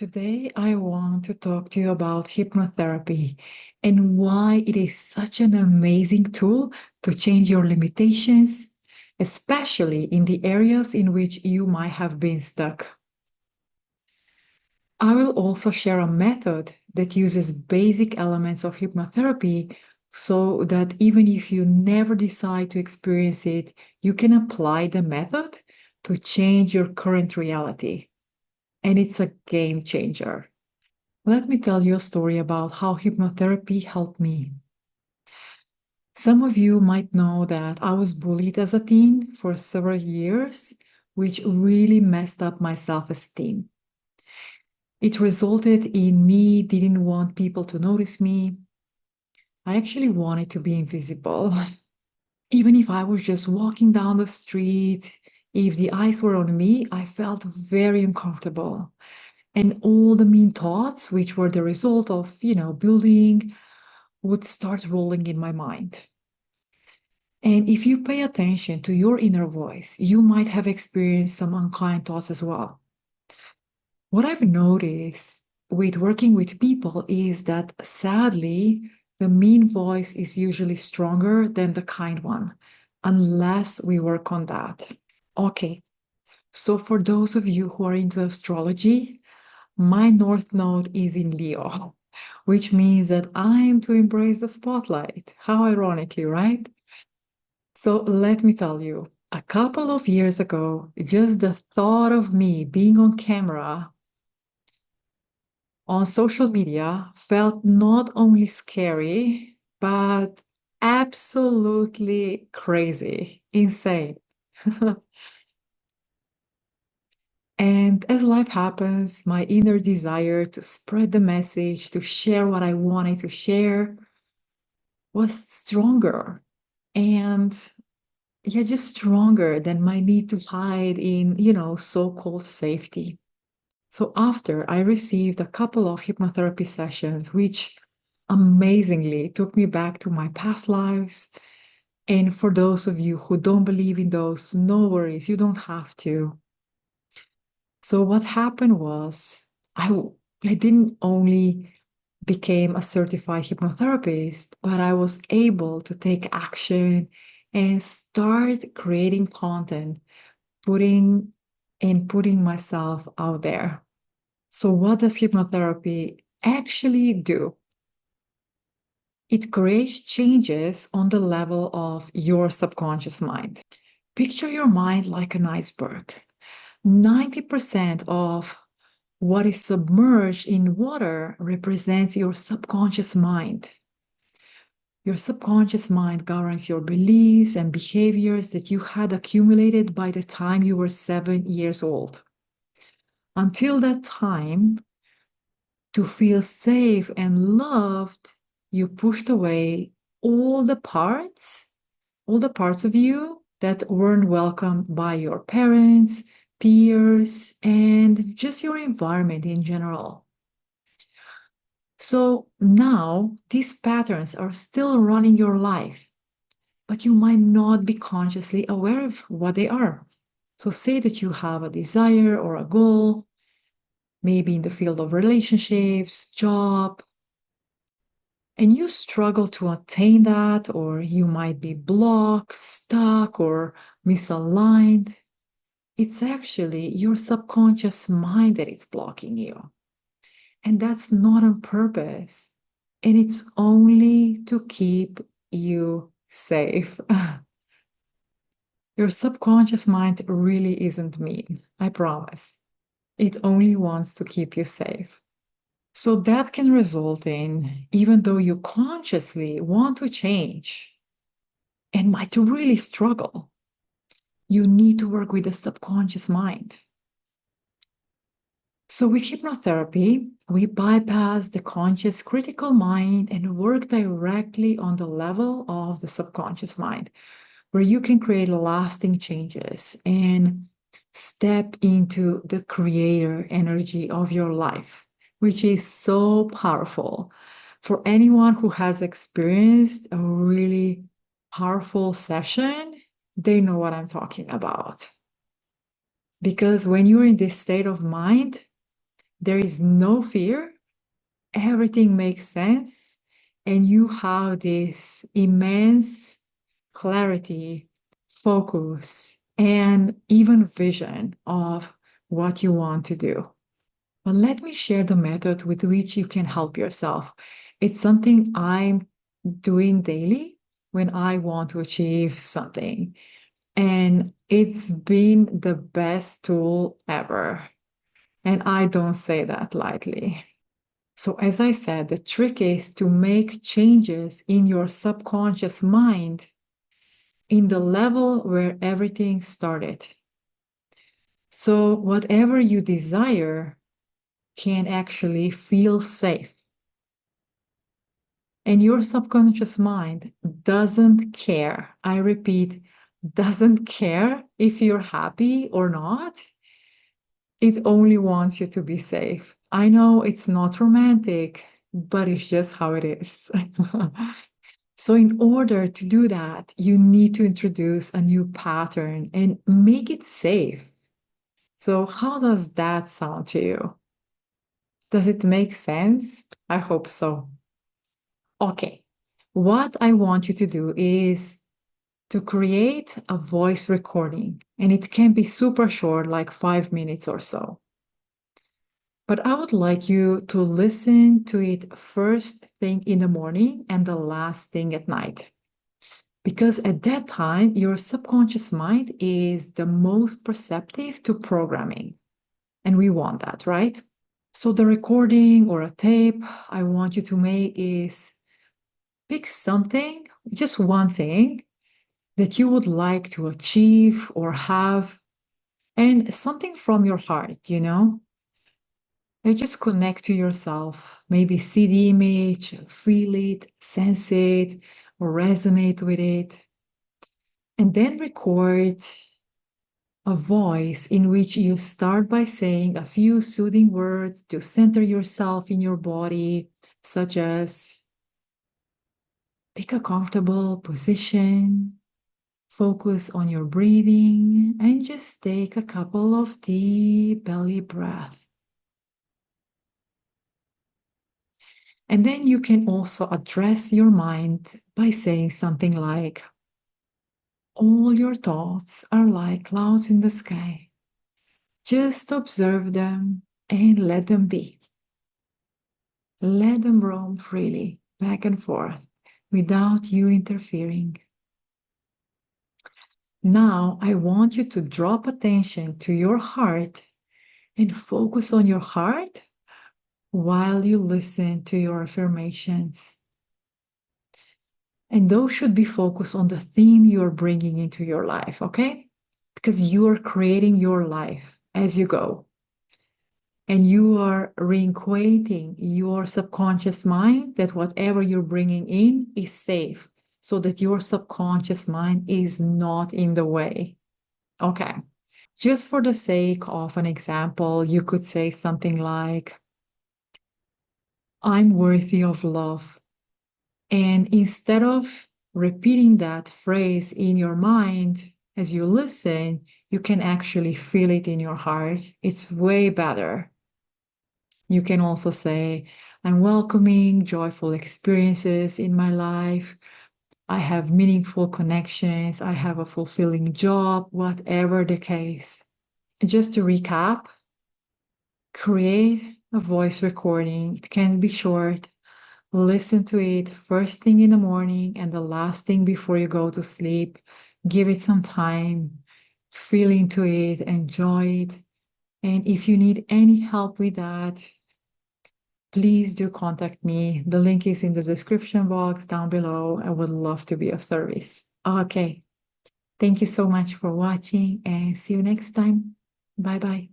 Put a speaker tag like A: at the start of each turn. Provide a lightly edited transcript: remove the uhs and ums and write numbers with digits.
A: Today, I want to talk to you about hypnotherapy and why it is such an amazing tool to change your limitations, especially in the areas in which you might have been stuck. I will also share a method that uses basic elements of hypnotherapy so that even if you never decide to experience it, you can apply the method to change your current reality. And it's a game changer. Let me tell you a story about how hypnotherapy helped me. Some of you might know that I was bullied as a teen for several years, which really messed up my self-esteem. It resulted in me didn't want people to notice me. I actually wanted to be invisible. Even if I was just walking down the street, if the eyes were on me, I felt very uncomfortable. And all the mean thoughts, which were the result of, bullying, would start rolling in my mind. And if you pay attention to your inner voice, you might have experienced some unkind thoughts as well. What I've noticed with working with people is that sadly, the mean voice is usually stronger than the kind one, unless we work on that. Okay, so for those of you who are into astrology, my North Node is in Leo, which means that I am to embrace the spotlight. How ironically, right? So let me tell you, a couple of years ago, just the thought of me being on camera on social media felt not only scary, but absolutely crazy, insane. And as life happens, my inner desire to spread the message, to share what I wanted to share, was stronger. And yeah, just stronger than my need to hide in, so-called safety. So after I received a couple of hypnotherapy sessions, which amazingly took me back to my past lives. And for those of you who don't believe in those, no worries, you don't have to. So what happened was I didn't only became a certified hypnotherapist, but I was able to take action and start creating content, putting myself out there. So what does hypnotherapy actually do? It creates changes on the level of your subconscious mind. Picture your mind like an iceberg. 90% of what is submerged in water represents your subconscious mind. Your subconscious mind governs your beliefs and behaviors that you had accumulated by the time you were 7 years old. Until that time, to feel safe and loved, you pushed away all the parts, all the parts of you that weren't welcomed by your parents, peers, and just your environment in general. So now these patterns are still running your life, but you might not be consciously aware of what they are. So say that you have a desire or a goal, maybe in the field of relationships, job, and you struggle to attain that, or you might be blocked, stuck, or misaligned. It's actually your subconscious mind that is blocking you. And that's not on purpose. And it's only to keep you safe. Your subconscious mind really isn't mean, I promise. It only wants to keep you safe. So that can result in, even though you consciously want to change and might really struggle, you need to work with the subconscious mind. So with hypnotherapy, we bypass the conscious critical mind and work directly on the level of the subconscious mind, where you can create lasting changes and step into the creator energy of your life, which is so powerful. For anyone who has experienced a really powerful session, they know what I'm talking about. Because when you're in this state of mind, there is no fear, everything makes sense, and you have this immense clarity, focus, and even vision of what you want to do. But let me share the method with which you can help yourself. It's something I'm doing daily when I want to achieve something. And it's been the best tool ever. And I don't say that lightly. So, as I said, the trick is to make changes in your subconscious mind in the level where everything started. So, whatever you desire can actually feel safe. And your subconscious mind doesn't care. I repeat, doesn't care if you're happy or not. It only wants you to be safe. I know it's not romantic, but it's just how it is. So, in order to do that, you need to introduce a new pattern and make it safe. So, how does that sound to you? Does it make sense? I hope so. Okay. What I want you to do is to create a voice recording, and it can be super short, like 5 minutes or so. But I would like you to listen to it first thing in the morning and the last thing at night. Because at that time, your subconscious mind is the most perceptive to programming. And we want that, right? So the recording or a tape I want you to make is pick something, just one thing that you would like to achieve or have, and something from your heart, And just connect to yourself. Maybe see the image, feel it, sense it, or resonate with it. And then record a voice in which you start by saying a few soothing words to center yourself in your body, such as pick a comfortable position, focus on your breathing, and just take a couple of deep belly breaths. And then you can also address your mind by saying something like, all your thoughts are like clouds in the sky. Just observe them and let them be. Let them roam freely back and forth without you interfering. Now, I want you to drop attention to your heart and focus on your heart while you listen to your affirmations. And those should be focused on the theme you're bringing into your life, okay? Because you are creating your life as you go. And you are reacquainting your subconscious mind that whatever you're bringing in is safe so that your subconscious mind is not in the way. Okay. Just for the sake of an example, you could say something like, I'm worthy of love. And instead of repeating that phrase in your mind as you listen, you can actually feel it in your heart. It's way better. You can also say, I'm welcoming joyful experiences in my life. I have meaningful connections. I have a fulfilling job, whatever the case. Just to recap, create a voice recording. It can be short. Listen to it first thing in the morning and the last thing before you go to sleep. Give it some time, feel into it, enjoy it. And if you need any help with that, please do contact me. The link is in the description box down below. I would love to be of service. Okay. Thank you so much for watching and see you next time. Bye bye.